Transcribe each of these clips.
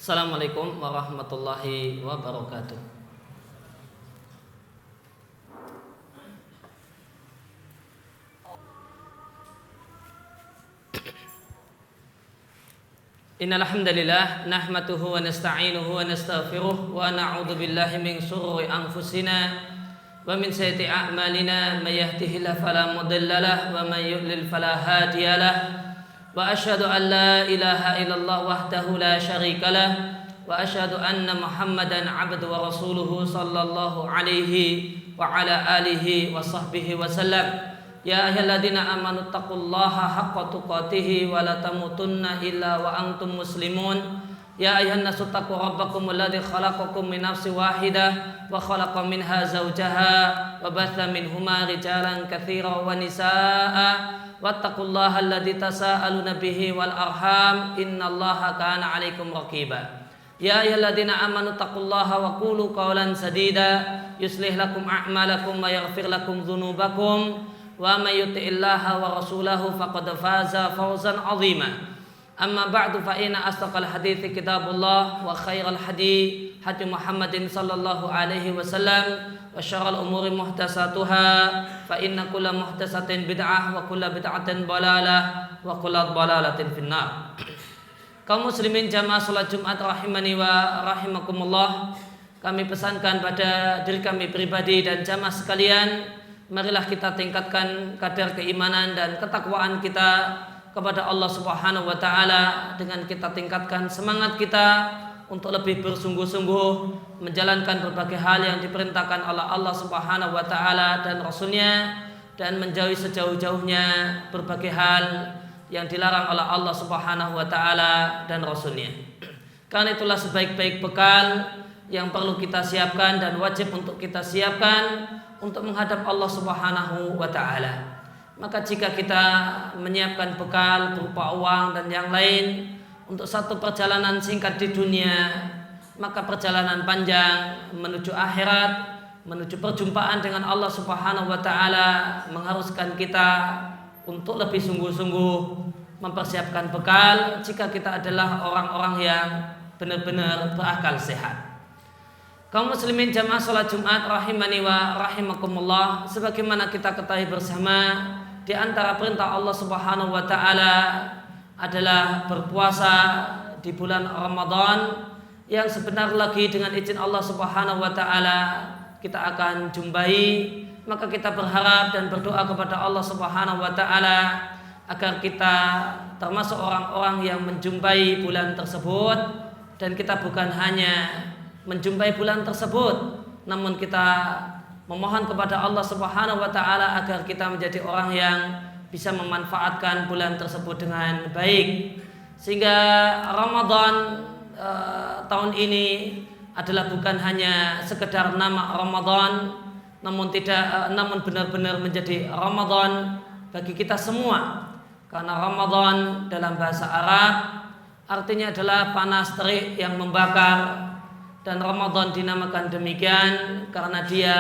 Assalamualaikum warahmatullahi wabarakatuh. Innal hamdalillah nahmaduhu wa nasta'inuhu wa nastaghfiruh wa na'udzu billahi min shururi anfusina wa min sayyiati a'malina may yahdihillahu fala mudilla lahu wa may yudlil fala hadiya lahu wa asyhadu an la ilaha illallah wahdahu la syarika lahu wa asyhadu anna Muhammadan 'abduhu wa rasuluhu sallallahu alaihi wa ala alihi wa sahbihi wa sallam. Ya ayyuhalladzina amanu taqullaha haqqa tuqatih wa la tamutunna illa wa antum muslimun. Ya ayyuhan nasu taqu rabbakum alladzi khalaqakum min nafsin wahidah wa khalaqa minha zawjaha wa batha minhuma rijalan katsiran wa nisaa'a wattaqullaha alladzi tasaaluna bihi wal arham innallaha kana 'alaikum raqiba. Ya ayyuhalladzina amanu taqullaha wa qulu qawlan sadida yuslih lakum a'malakum wa yaghfir lakum dzunubakum wa may yuti'illaha wa rasulahu faqad faza fawzan 'azima. Amma ba'du fa inna asdaqal hadithi kitabullah wa khairal hadi hadi Muhammadin sallallahu alaihi wasallam wa syarrul umuri muhdatsatuha fa inna kulla muhdatsatin bid'ah wa kulla bid'atin dhalalah wa kulla dhalalatin finnar. Kaum muslimin jamaah salat Jumat rahimani wa rahimakumullah, kami pesankan pada diri kami pribadi dan jamaah sekalian, marilah kita tingkatkan kadar keimanan dan ketakwaan kita kepada Allah Subhanahu wa taala dengan kita tingkatkan semangat kita untuk lebih bersungguh-sungguh menjalankan berbagai hal yang diperintahkan oleh Allah Subhanahu wa taala dan Rasulnya, dan menjauhi sejauh-jauhnya berbagai hal yang dilarang oleh Allah Subhanahu wa taala dan Rasulnya. Karena itulah sebaik-baik bekal yang perlu kita siapkan dan wajib untuk kita siapkan untuk menghadap Allah Subhanahu wa taala. Maka jika kita menyiapkan bekal berupa uang dan yang lain untuk satu perjalanan singkat di dunia, maka perjalanan panjang menuju akhirat, menuju perjumpaan dengan Allah Subhanahu wa taala mengharuskan kita untuk lebih sungguh-sungguh mempersiapkan bekal jika kita adalah orang-orang yang benar-benar berakal sehat. Kaum muslimin jamaah salat Jumat rahimani wa rahimakumullah, sebagaimana kita ketahui bersama, di antara perintah Allah Subhanahu wa taala adalah berpuasa di bulan Ramadan yang sebentar lagi dengan izin Allah Subhanahu wa taala kita akan jumpai. Maka kita berharap dan berdoa kepada Allah Subhanahu wa taala agar kita termasuk orang-orang yang menjumpai bulan tersebut, dan kita bukan hanya menjumpai bulan tersebut, namun kita memohon kepada Allah Subhanahu wa taala agar kita menjadi orang yang bisa memanfaatkan bulan tersebut dengan baik, sehingga Ramadan tahun ini adalah bukan hanya sekedar nama Ramadan, namun benar-benar menjadi Ramadan bagi kita semua. Karena Ramadan dalam bahasa Arab artinya adalah panas terik yang membakar, dan Ramadan dinamakan demikian karena dia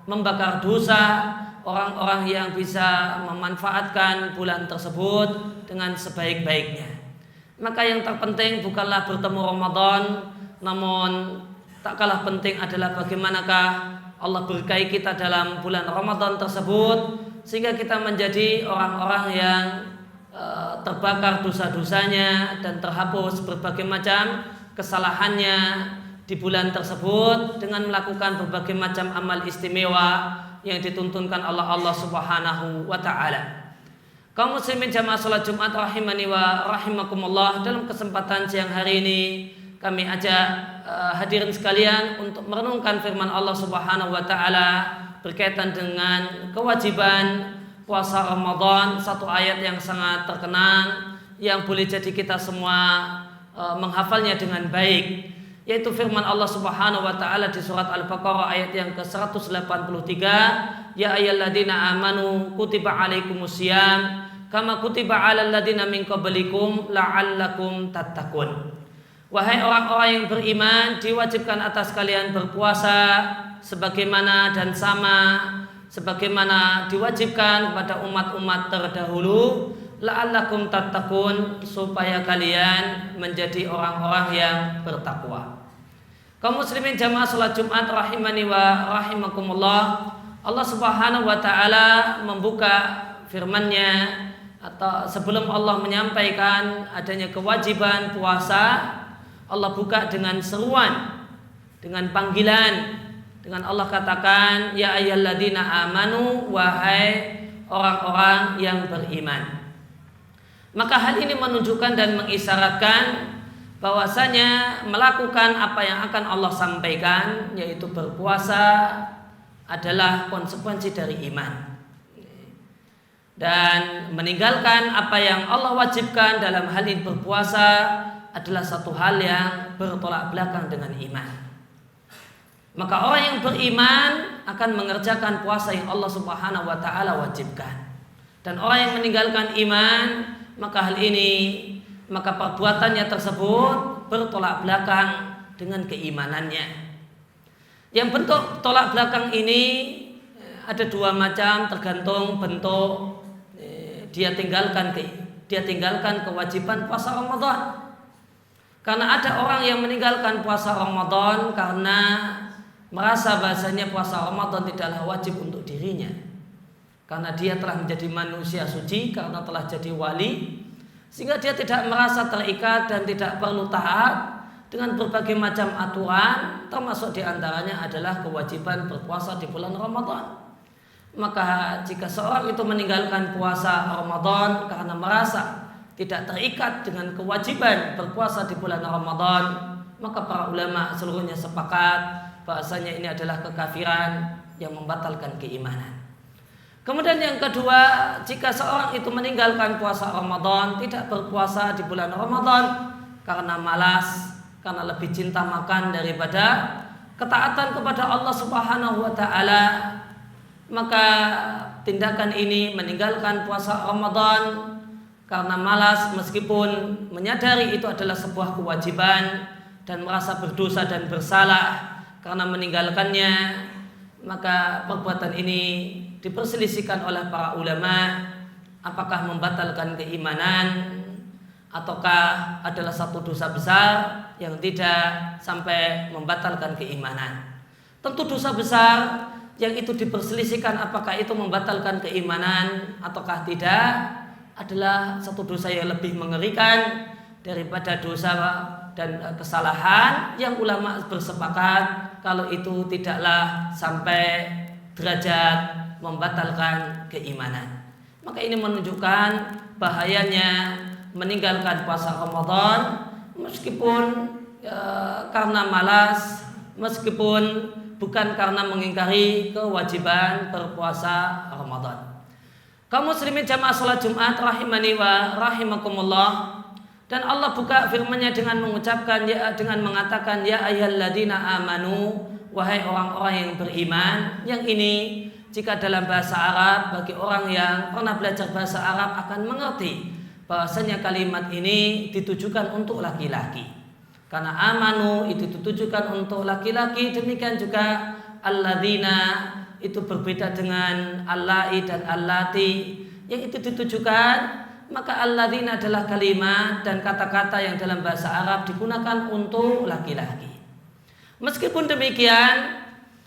membakar dosa orang-orang yang bisa memanfaatkan bulan tersebut dengan sebaik-baiknya. Maka yang terpenting bukanlah bertemu Ramadan, namun tak kalah penting adalah bagaimanakah Allah berkahi kita dalam bulan Ramadan tersebut, sehingga kita menjadi orang-orang yang terbakar dosa-dosanya dan terhapus berbagai macam kesalahannya di bulan tersebut dengan melakukan berbagai macam amal istimewa yang dituntunkan oleh Allah Subhanahu wa taala. Kaum muslimin jamaah salat Jumat rahimani wa rahimakumullah, dalam kesempatan siang hari ini kami ajak hadirin sekalian untuk merenungkan firman Allah Subhanahu wa taala berkaitan dengan kewajiban puasa Ramadan, satu ayat yang sangat terkenal yang boleh jadi kita semua menghafalnya dengan baik, yaitu firman Allah Subhanahu wa taala di surat Al-Baqarah ayat yang ke-183, ya ayyuhalladzina amanu kutiba alaikumusiyam kama kutiba alal ladzina min qablikum la'allakum tattaqun. Wahai orang-orang yang beriman, diwajibkan atas kalian berpuasa sebagaimana dan sama sebagaimana diwajibkan kepada umat-umat terdahulu, la'allakum tattaqun, supaya kalian menjadi orang-orang yang bertakwa. Kaum muslimin jamaah salat Jumat rahimani wa rahimakumullah. Allah Subhanahu wa taala membuka firman-Nya, atau sebelum Allah menyampaikan adanya kewajiban puasa, Allah buka dengan seruan, dengan panggilan, dengan Allah katakan, ya ayyuhalladzina amanu, wahai orang-orang yang beriman. Maka hal ini menunjukkan dan mengisyaratkan bahwasanya melakukan apa yang akan Allah sampaikan, yaitu berpuasa, adalah konsekuensi dari iman. Dan meninggalkan apa yang Allah wajibkan dalam hal ini berpuasa adalah satu hal yang bertolak belakang dengan iman. Maka orang yang beriman akan mengerjakan puasa yang Allah Subhanahu wa taala wajibkan. Dan orang yang meninggalkan iman, maka hal ini, maka perbuatannya tersebut bertolak belakang dengan keimanannya. Yang bentuk tolak belakang ini ada dua macam, tergantung bentuk dia tinggalkan kewajiban puasa Ramadan. Karena ada orang yang meninggalkan puasa Ramadan karena merasa bahasanya puasa Ramadan tidaklah wajib untuk dirinya, karena dia telah menjadi manusia suci, karena telah jadi wali, sehingga dia tidak merasa terikat dan tidak perlu taat dengan berbagai macam aturan, termasuk diantaranya adalah kewajiban berpuasa di bulan Ramadan. Maka jika seorang itu meninggalkan puasa Ramadan karena merasa tidak terikat dengan kewajiban berpuasa di bulan Ramadan, maka para ulama seluruhnya sepakat bahasanya ini adalah kekafiran yang membatalkan keimanan. Kemudian yang kedua, jika seorang itu meninggalkan puasa Ramadan, tidak berpuasa di bulan Ramadan karena malas, karena lebih cinta makan daripada ketaatan kepada Allah Subhanahu wa taala, maka tindakan ini meninggalkan puasa Ramadan karena malas, meskipun menyadari itu adalah sebuah kewajiban dan merasa berdosa dan bersalah karena meninggalkannya, maka perbuatan ini diperselisihkan oleh para ulama, apakah membatalkan keimanan ataukah adalah satu dosa besar yang tidak sampai membatalkan keimanan. Tentu dosa besar yang itu diperselisihkan apakah itu membatalkan keimanan ataukah tidak adalah satu dosa yang lebih mengerikan daripada dosa dan kesalahan yang ulama bersepakat kalau itu tidaklah sampai derajat membatalkan keimanan. Maka ini menunjukkan bahayanya meninggalkan puasa Ramadan meskipun karena malas, meskipun bukan karena mengingkari kewajiban berpuasa Ramadan. Kaum muslimin jamaah salat Jumat rahimani wa rahimakumullah. Dan Allah buka firman-Nya dengan mengucapkan, dengan mengatakan, ya ayyuhalladzina amanu, wahai orang-orang yang beriman. Yang ini jika dalam bahasa Arab, bagi orang yang pernah belajar bahasa Arab akan mengerti bahwasanya kalimat ini ditujukan untuk laki-laki. Karena amanu itu ditujukan untuk laki-laki, demikian juga alladzina itu berbeda dengan allai dan allati yang itu ditujukan. Maka alladzina adalah kalimat dan kata-kata yang dalam bahasa Arab digunakan untuk laki-laki. Meskipun demikian,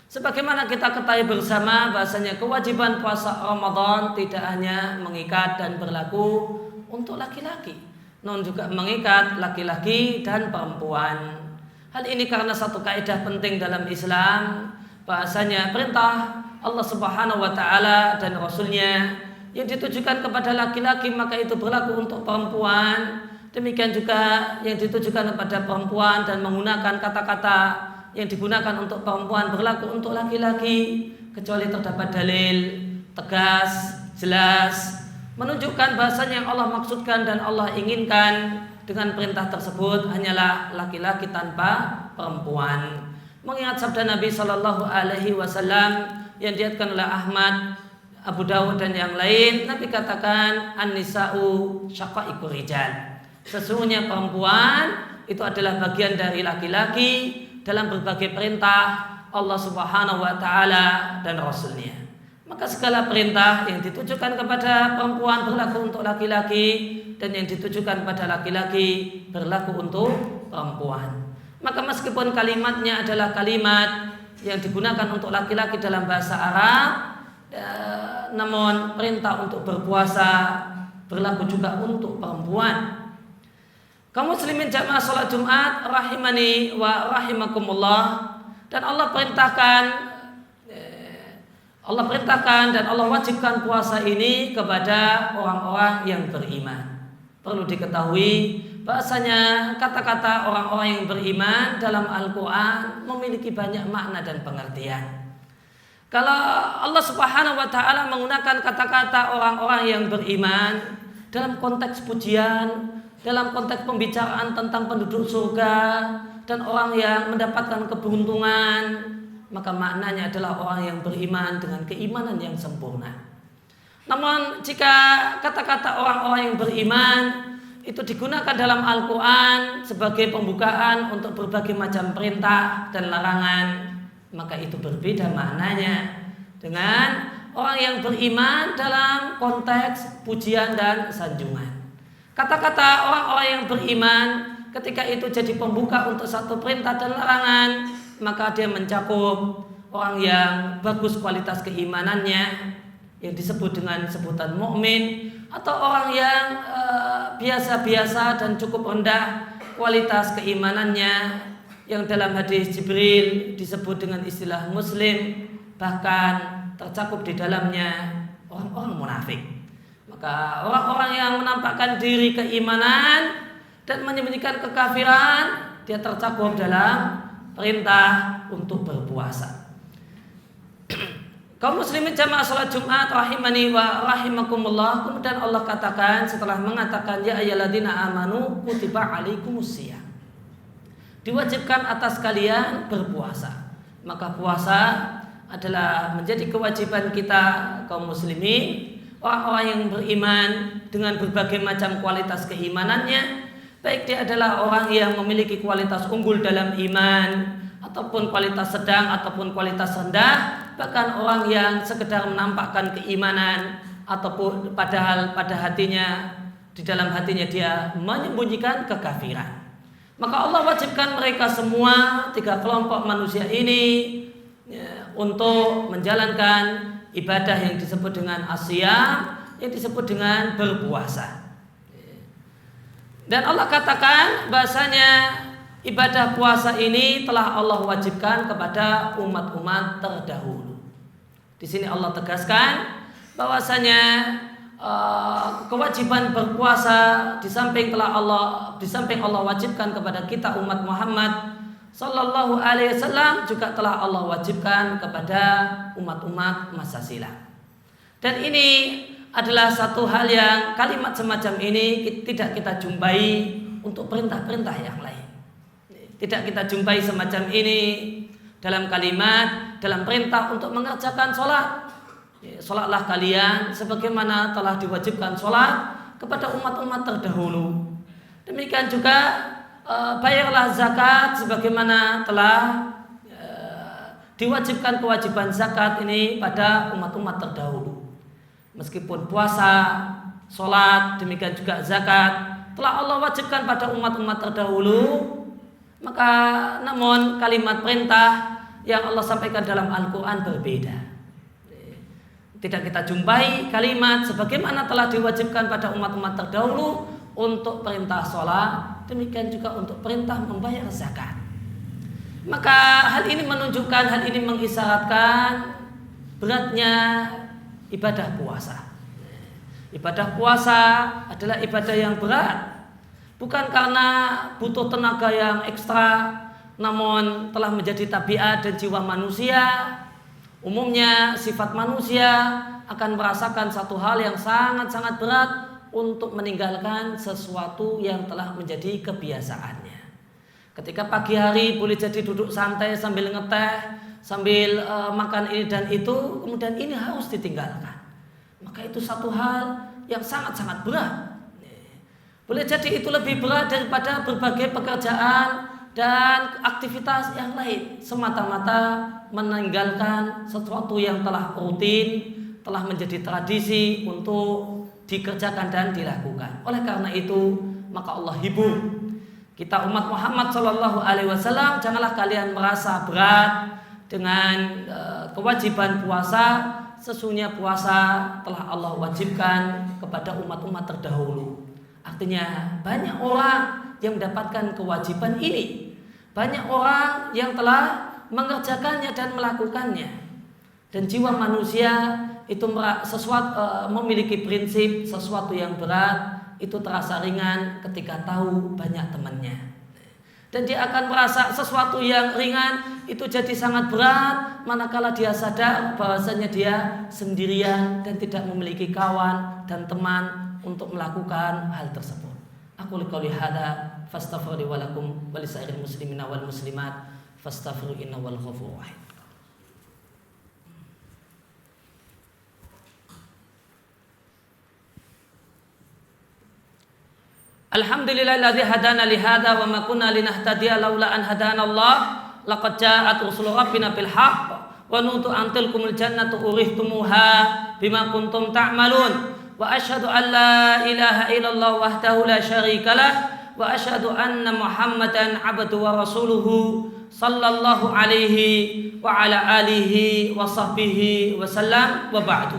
sebagaimana kita ketahui bersama bahasanya kewajiban puasa Ramadan tidak hanya mengikat dan berlaku untuk laki-laki, namun juga mengikat laki-laki dan perempuan. Hal ini karena satu kaidah penting dalam Islam, bahasanya perintah Allah Subhanahu wa taala dan Rasulnya yang ditujukan kepada laki-laki maka itu berlaku untuk perempuan. Demikian juga yang ditujukan kepada perempuan dan menggunakan kata-kata yang digunakan untuk perempuan berlaku untuk laki-laki, kecuali terdapat dalil tegas, jelas menunjukkan bahasanya yang Allah maksudkan dan Allah inginkan dengan perintah tersebut hanyalah laki-laki tanpa perempuan. Mengingat sabda Nabi Shallallahu Alaihi Wasallam yang diriwayatkan oleh Ahmad, Abu Dawud dan yang lain, Nabi katakan an-nisa'u syaqaiqur rijal. Sesungguhnya perempuan itu adalah bagian dari laki-laki dalam berbagai perintah Allah Subhanahu wa taala dan Rasulnya. Maka segala perintah yang ditujukan kepada perempuan berlaku untuk laki-laki, dan yang ditujukan pada laki-laki berlaku untuk perempuan. Maka meskipun kalimatnya adalah kalimat yang digunakan untuk laki-laki dalam bahasa Arab, namun perintah untuk berpuasa berlaku juga untuk perempuan. Kaum muslimin jamaah salat Jumat rahimani wa rahimakumullah, dan Allah perintahkan dan Allah wajibkan puasa ini kepada orang-orang yang beriman. Perlu diketahui bahasanya kata-kata orang-orang yang beriman dalam Al-Quran memiliki banyak makna dan pengertian. Kalau Allah Subhanahu wa Ta'ala menggunakan kata-kata orang-orang yang beriman dalam konteks pujian, dalam konteks pembicaraan tentang penduduk surga dan orang yang mendapatkan keberuntungan, maka maknanya adalah orang yang beriman dengan keimanan yang sempurna. Namun jika kata-kata orang-orang yang beriman itu digunakan dalam Al-Quran sebagai pembukaan untuk berbagai macam perintah dan larangan, maka itu berbeda maknanya dengan orang yang beriman dalam konteks pujian dan sanjungan. Kata-kata orang-orang yang beriman ketika itu jadi pembuka untuk satu perintah dan larangan, maka dia mencakup orang yang bagus kualitas keimanannya, yang disebut dengan sebutan mukmin, atau orang yang biasa-biasa dan cukup rendah kualitas keimanannya, yang dalam hadis Jibril disebut dengan istilah muslim, bahkan tercakup di dalamnya orang-orang munafik. Maka orang-orang yang menampakkan diri keimanan dan menyembunyikan kekafiran, dia tercakup dalam perintah untuk berpuasa. Kaum muslimin jamaah salat Jumat rahimani wa rahimakumullah, kemudian Allah katakan setelah mengatakan ya ayyuhalladzina amanu kutiba alaikumusiyam, diwajibkan atas kalian berpuasa. Maka puasa adalah menjadi kewajiban kita kaum muslimin, orang-orang yang beriman dengan berbagai macam kualitas keimanannya, baik dia adalah orang yang memiliki kualitas unggul dalam iman, ataupun kualitas sedang, ataupun kualitas rendah, bahkan orang yang sekedar menampakkan keimanan, ataupun padahal pada hatinya, di dalam hatinya dia menyembunyikan kekafiran. Maka Allah wajibkan mereka semua, tiga kelompok manusia ini, untuk menjalankan ibadah yang disebut dengan asyam, yang disebut dengan berpuasa. Dan Allah katakan bahasanya ibadah puasa ini telah Allah wajibkan kepada umat-umat terdahulu. Di sini Allah tegaskan bahwasanya kewajiban berpuasa di samping Allah wajibkan kepada kita umat Muhammad Sallallahu Alaihi Wasallam, juga telah Allah wajibkan kepada umat-umat masa silam. Dan ini adalah satu hal yang kalimat semacam ini tidak kita jumpai untuk perintah-perintah yang lain. Tidak kita jumpai semacam ini dalam kalimat, dalam perintah untuk mengerjakan sholat. Sholatlah kalian sebagaimana telah diwajibkan sholat kepada umat-umat terdahulu. Demikian juga bayarlah zakat sebagaimana telah diwajibkan kewajiban zakat ini pada umat-umat terdahulu. Meskipun puasa, sholat, demikian juga zakat telah Allah wajibkan pada umat-umat terdahulu, maka namun kalimat perintah yang Allah sampaikan dalam Al-Quran berbeda. Tidak kita jumpai kalimat sebagaimana telah diwajibkan pada umat-umat terdahulu untuk perintah sholat, demikian juga untuk perintah membayar zakat. Maka hal ini menunjukkan, hal ini mengisyaratkan beratnya ibadah puasa. Ibadah puasa adalah ibadah yang berat, bukan karena butuh tenaga yang ekstra, namun telah menjadi tabiat dan jiwa manusia. Umumnya sifat manusia akan merasakan satu hal yang sangat-sangat berat untuk meninggalkan sesuatu yang telah menjadi kebiasaannya. Ketika pagi hari boleh jadi duduk santai sambil ngeteh, sambil makan ini dan itu, kemudian ini harus ditinggalkan. Maka itu satu hal yang sangat-sangat berat. Boleh jadi itu lebih berat daripada berbagai pekerjaan dan aktivitas yang lain, semata-mata meninggalkan sesuatu yang telah rutin, telah menjadi tradisi untuk dikerjakan dan dilakukan. Oleh karena itu, maka Allah hibur kita umat Muhammad Shallallahu Alaihi Wasallam, janganlah kalian merasa berat dengan kewajiban puasa. Sesungguhnya puasa telah Allah wajibkan kepada umat-umat terdahulu. Artinya banyak orang yang mendapatkan kewajiban ini, banyak orang yang telah mengerjakannya dan melakukannya. Dan jiwa manusia itu memiliki prinsip sesuatu yang berat itu terasa ringan ketika tahu banyak temannya. Dan dia akan merasa sesuatu yang ringan itu jadi sangat berat manakala dia sadar bahwasanya dia sendirian dan tidak memiliki kawan dan teman untuk melakukan hal tersebut. Aku qouli hadza fastaghfiru li wa lakum wa lisairil muslimina wal muslimat fastaghfiru innahu wal ghafurur rahim. Alhamdulillahilladzi hadana li hadza wa ma kunna linahtadiya laula an hadana Allah laqad ja'at rusul rabbina bil haqq wa nutu antilkumul jannatu urihtumuha bima kuntum ta'malun wa asyhadu an la ilaha illallah wahdahu la syarika lah wa asyhadu anna Muhammadan abduhu wa rasuluhu sallallahu alaihi wa ala alihi wa sahbihi wa sallam wa ba'du.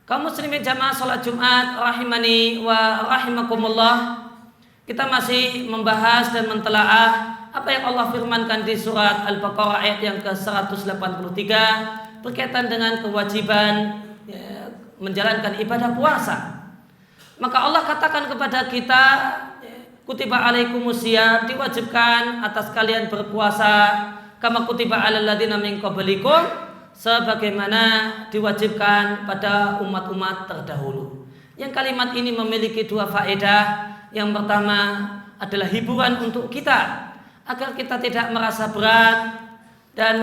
Kaum muslimin jamaah salat Jumat rahimani wa rahimakumullah, kita masih membahas dan mentelaah apa yang Allah firmankan di surat Al-Baqarah ayat yang ke-183 berkaitan dengan kewajiban menjalankan ibadah puasa. Maka Allah katakan kepada kita, kutiba alaikumusiyam, diwajibkan atas kalian berpuasa, kama kutiba alal ladzina min qablikum, sebagaimana diwajibkan pada umat-umat terdahulu. Yang kalimat ini memiliki dua faedah. Yang pertama adalah hiburan untuk kita agar kita tidak merasa berat dan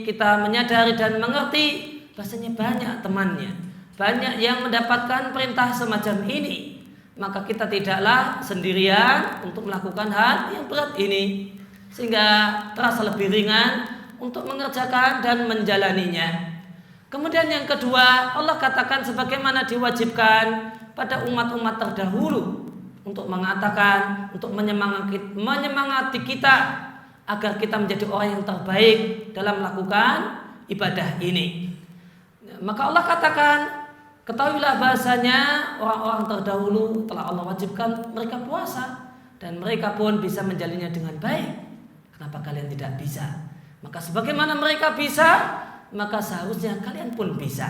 kita menyadari dan mengerti bahasanya banyak temannya, banyak yang mendapatkan perintah semacam ini. Maka kita tidaklah sendirian untuk melakukan hal yang berat ini, sehingga terasa lebih ringan untuk mengerjakan dan menjalaninya. Kemudian yang kedua, Allah katakan sebagaimana diwajibkan pada umat-umat terdahulu untuk mengatakan, untuk menyemangati kita agar kita menjadi orang yang terbaik dalam melakukan ibadah ini. Maka Allah katakan, ketahuilah bahasanya orang-orang terdahulu telah Allah wajibkan mereka puasa dan mereka pun bisa menjalinnya dengan baik. Kenapa kalian tidak bisa? Maka sebagaimana mereka bisa, maka seharusnya kalian pun bisa.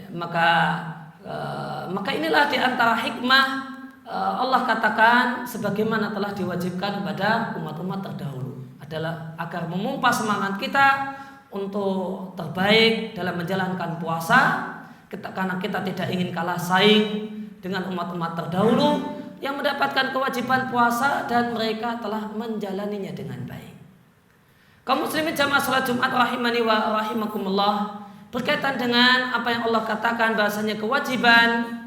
Maka inilah diantara hikmah Allah katakan sebagaimana telah diwajibkan kepada umat-umat terdahulu adalah agar memompa semangat kita untuk terbaik dalam menjalankan puasa, karena kita tidak ingin kalah saing dengan umat-umat terdahulu yang mendapatkan kewajiban puasa dan mereka telah menjalaninya dengan baik. Kaum muslimin jamaah salat Jumat rahimani wa rahimakumullah, berkaitan dengan apa yang Allah katakan bahasanya kewajiban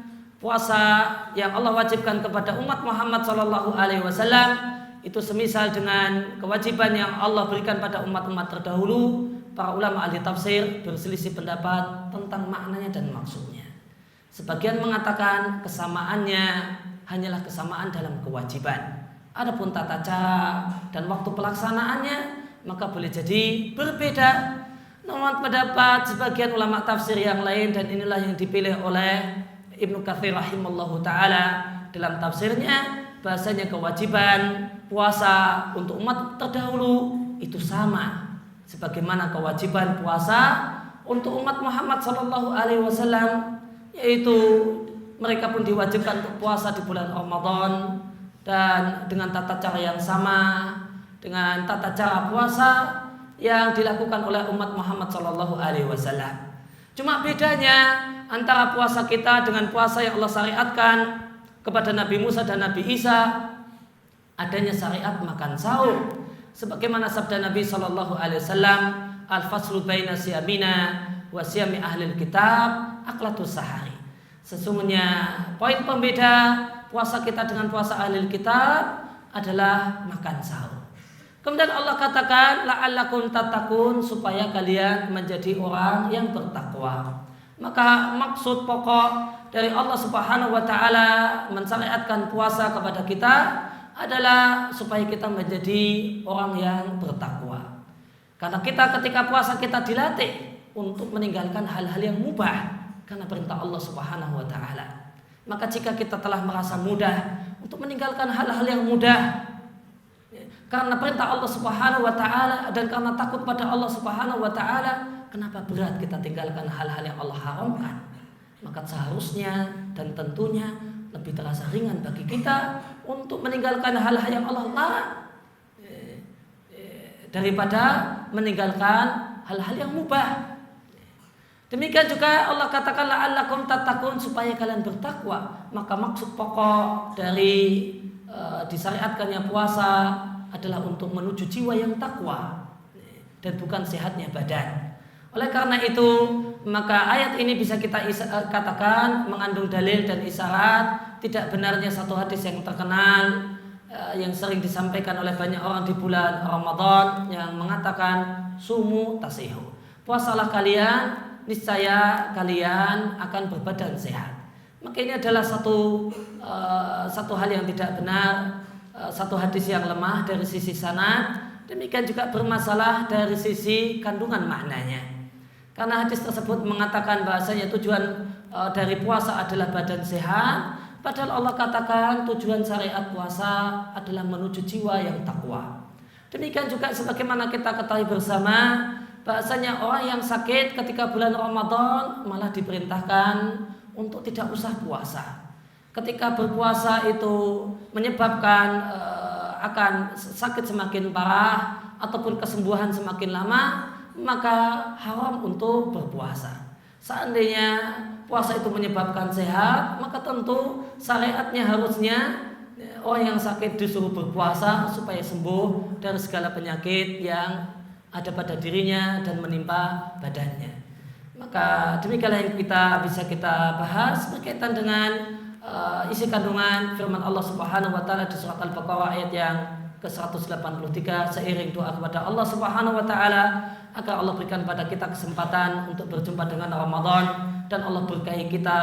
puasa yang Allah wajibkan kepada umat Muhammad Sallallahu Alaihi Wasallam itu semisal dengan kewajiban yang Allah berikan pada umat-umat terdahulu. Para ulama ahli tafsir berselisih pendapat tentang maknanya dan maksudnya. Sebagian mengatakan kesamaannya hanyalah kesamaan dalam kewajiban. Adapun tata cara dan waktu pelaksanaannya maka boleh jadi berbeda. Namun pendapat sebagian ulama tafsir yang lain, dan inilah yang dipilih oleh Ibnu Katsir rahimallahu taala dalam tafsirnya, bahasanya kewajiban puasa untuk umat terdahulu itu sama sebagaimana kewajiban puasa untuk umat Muhammad sallallahu alaihi wasallam, yaitu mereka pun diwajibkan untuk puasa di bulan Ramadan dan dengan tata cara yang sama dengan tata cara puasa yang dilakukan oleh umat Muhammad sallallahu alaihi wasallam. Cuma bedanya antara puasa kita dengan puasa yang Allah syariatkan kepada Nabi Musa dan Nabi Isa, adanya syariat makan sahur. Sebagaimana sabda Nabi sallallahu alaihi wasallam, al-faslu baina siyamina wa siyami ahlil kitab aklatus sahari. Sesungguhnya poin pembeda puasa kita dengan puasa ahlil kitab adalah makan sahur. Kemudian Allah katakan la'allakum tattaqun, supaya kalian menjadi orang yang bertakwa. Maka maksud pokok dari Allah Subhanahu wa taala mensyariatkan puasa kepada kita adalah supaya kita menjadi orang yang bertakwa. Karena kita ketika puasa kita dilatih untuk meninggalkan hal-hal yang mubah karena perintah Allah Subhanahu wa taala. Maka jika kita telah merasa mudah untuk meninggalkan hal-hal yang mudah karena perintah Allah Subhanahu wa taala dan karena takut pada Allah Subhanahu wa taala, kenapa berat kita tinggalkan hal-hal yang Allah haramkan? Maka seharusnya dan tentunya lebih terasa ringan bagi kita untuk meninggalkan hal-hal yang Allah larang daripada meninggalkan hal-hal yang mubah. Demikian juga Allah katakan la'allakum tattaqun, supaya kalian bertakwa. Maka maksud pokok dari disyariatkannya puasa adalah untuk menuju jiwa yang takwa dan bukan sehatnya badan. Oleh karena itu, maka ayat ini bisa kita katakan mengandung dalil dan isyarat tidak benarnya satu hadis yang terkenal yang sering disampaikan oleh banyak orang di bulan Ramadan yang mengatakan sumu tasihu. Puasalah kalian, niscaya kalian akan berbadan sehat. Maka ini adalah satu hal yang tidak benar, satu hadis yang lemah dari sisi sanad, demikian juga bermasalah dari sisi kandungan maknanya. Karena hadis tersebut mengatakan bahasanya tujuan dari puasa adalah badan sehat, padahal Allah katakan tujuan syariat puasa adalah menuju jiwa yang takwa. Demikian juga sebagaimana kita ketahui bersama bahasanya orang yang sakit ketika bulan Ramadan malah diperintahkan untuk tidak usah puasa. Ketika berpuasa itu menyebabkan akan sakit semakin parah ataupun kesembuhan semakin lama, maka haram untuk berpuasa. Seandainya puasa itu menyebabkan sehat, maka tentu syariatnya harusnya orang yang sakit disuruh berpuasa supaya sembuh dari segala penyakit yang ada pada dirinya dan menimpa badannya. Maka demikianlah yang bisa kita bahas berkaitan dengan isi kandungan firman Allah Subhanahu wa taala di surat Al-Baqarah ayat yang ke-183, seiring doa kepada Allah Subhanahu wa taala agar Allah berikan pada kita kesempatan untuk berjumpa dengan Ramadan dan Allah berkahi kita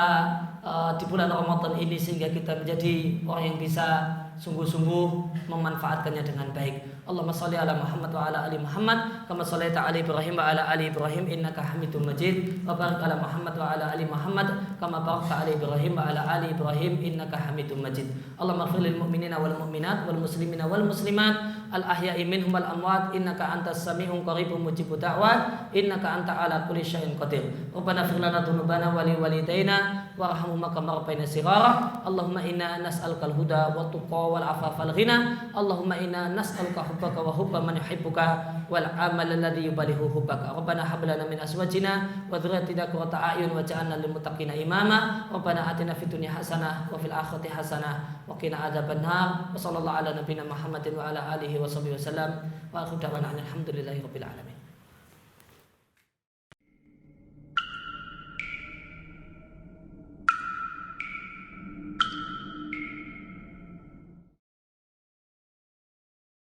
di bulan Ramadan ini sehingga kita menjadi orang yang bisa sungguh-sungguh memanfaatkannya dengan baik. Allahumma shalli ala Muhammad wa ala ali Muhammad kama shallaita ala Ibrahim wa ala ali Ibrahim innaka Hamidum Majid, wa barik ala Muhammad wa ala ali Muhammad kama barakta ala Ibrahim wa ala ali Ibrahim innaka Hamidum Majid. Allahumma ighfir lil mu'minina wal mu'minat wal muslimina wal muslimat al ahya'i minhum wal amwat innaka antas sami'un qaribun mujibud da'wat innaka anta ala kulli syai'in qadir. Rabbana ighfir lana dzunubana wa li walidayna warhamhuma kama rabbayana shighara. Allahumma inna nas'aluka al-huda wa tuqa wal afafa wal ghina. Allahumma inna nas'aluka hubbaka wa hubba man yuhibbuka wal amal alladhi yubalihu hubbaka. Rabbana hab lana min azwajina wa dhurriyyatina qurrata a'yun waj'alna lil muttaqina imama. Rabbana atina fid dunya hasanah wa fil akhirati hasanah wa qina adzabannar. Wa sallallahu ala nabiyyina Muhammadin wa ala alihi wa sahbihi wasallam. Wa akhiru da'wana alhamdulillahi rabbil alamin.